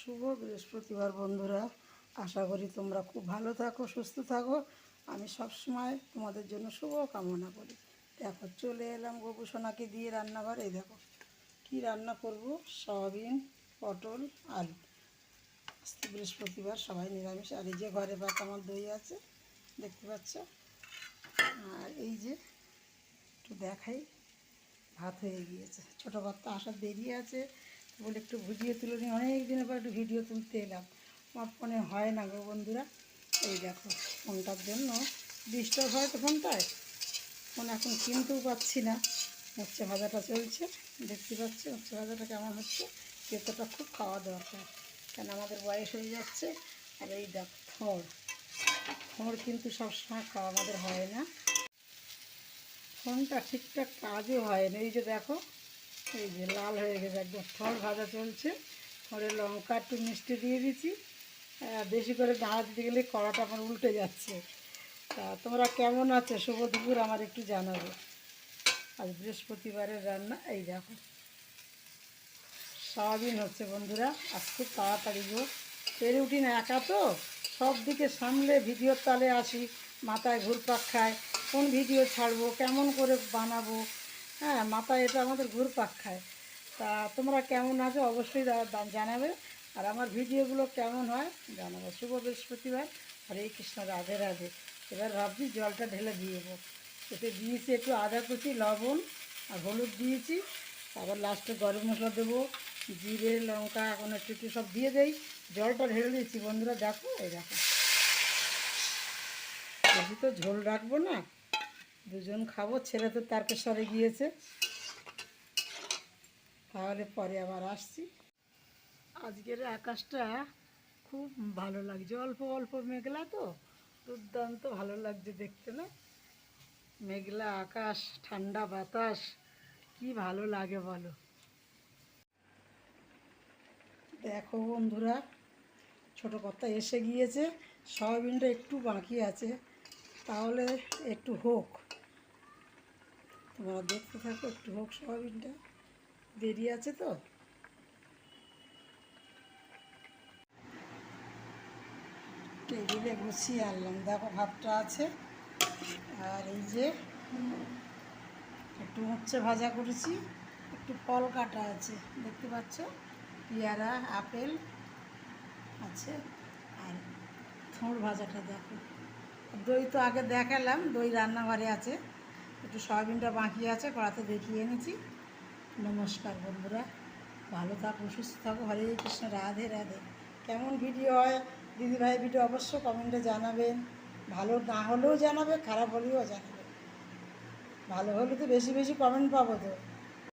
শুভ বৃহস্পতিবার বন্ধুরা, আশা করি তোমরা খুব ভালো থাকো, সুস্থ থাকো। আমি সব সময় তোমাদের জন্য শুভ কামনা করি। দেখো চলে এলাম গপু সোনাকে দিয়ে রান্নাঘরে। এই দেখো কী রান্না করব, সয়াবিন, পটল, আলু। আজকে বৃহস্পতিবার, সবাই নিরামিষ। আর এই যে ঘরে ভাত আমার দই আছে, দেখতে পাচ্ছ। আর এই যে একটু দেখাই, ভাত হয়ে গিয়েছে। ছোটো বাচ্চা আসার দেরি আছে বলে একটু ভিডিও তুলে নিই। অনেক দিনের পর একটু ভিডিও তুলতে এলাম। আমার ফোনে হয় না গো বন্ধুরা। এই দেখো ফোনটার জন্য ডিস্টার্ব হয় তো ফোনটায়, ফোন এখন কিনতেও পাচ্ছি না। উচ্ছে ভাজাটা চলছে, দেখতে পাচ্ছি উচ্ছে ভাজাটা কেমন হচ্ছে। তেতোটা খুব খাওয়া দরকার, কেন আমাদের বয়স হয়ে যাচ্ছে। আর এই দেখো থোড় কিন্তু সবসময় খাওয়া আমাদের হয় না। ফোনটা ঠিকঠাক কাজও হয় না। এই যে দেখো, এই যে লাল হয়ে গেছে একদম। থোড় ভাজা চলছে, থোড়ে লঙ্কা একটু মিষ্টি দিয়ে দিচ্ছি। বেশি করে নাড়া দিতে গেলে কড়াটা আমার উল্টে যাচ্ছে। তা তোমরা কেমন আছো? শুভ দুপুর আমার একটু জানাবে। আজ বৃহস্পতিবারের রান্না এই দেখো, সয়াবিন হচ্ছে বন্ধুরা। আজ খুব তাড়াতাড়ি গো, পেরে উঠি না একা তো, সব দিকে সামলে ভিডিওর তালে আসি, মাথায় ঘুরপাক খায়। কোন ভিডিও ছাড়বো, কেমন করে বানাবো, হ্যাঁ মাথায় এটা আমাদের ঘুরপাক খায়। তা তোমরা কেমন আছো অবশ্যই জানাবে। আর আমার ভিডিওগুলো কেমন হয় জানাবে। শুভ বৃহস্পতিবার, হরে কৃষ্ণ, রাধে রাধে। এবার ভাবছি জলটা ঢেলে দিয়ে দেবো। এতে দিয়েছি একটু আদা কুচি, লবণ আর হলুদ দিয়েছি। আবার লাস্টে গরম মশলা দেবো, জিরে, লঙ্কা এখন একটু একটু সব দিয়ে দেই। জলটা ঢেলে দিয়েছি বন্ধুরা। দেখো এই দেখো, বেশি তো ঝোল রাখবো না, দুজন খাবো। ছেলে তো তারকেশ্বরে গিয়েছে, তাহলে পরে আবার আসছি। আজকের আকাশটা খুব ভালো লাগছে, অল্প অল্প মেঘলা তো, দুর্দান্ত ভালো লাগছে দেখতে না। মেঘলা আকাশ, ঠান্ডা বাতাস, কি ভালো লাগে বলো। দেখো বন্ধুরা, ছোটো কর্তা এসে গিয়েছে। সয়াবিনটা একটু বাকি আছে, তাহলে একটু হোক, তোমরা দেখতে থাকো, একটু হোক সয়াবিনটা, দেরি আছে তো। টেবিলে গুছিয়ে আনলাম, দেখো ভাতটা আছে। আর এই যে একটু উচ্ছে ভাজা করেছি, একটু ফল কাটা আছে, দেখতে পাচ্ছ, পেয়ারা, আপেল আছে। আর থোড় ভাজাটা দেখো। দই তো আগে দেখালাম, দই রান্নাঘরে আছে। একটু সয়াবিনটা বাকি আছে, কড়াতে দেখিয়ে এনেছি। নমস্কার বন্ধুরা, ভালো থাকো, সুস্থ থাকো, হরে কৃষ্ণ, রাধে রাধে। কেমন ভিডিও হয় দিদিভাই, ভিডিও অবশ্য কমেন্টে জানাবেন। ভালো না হলেও জানাবে, খারাপ হলেও জানাবে। ভালো হলে তো বেশি বেশি কমেন্ট পাবো তো।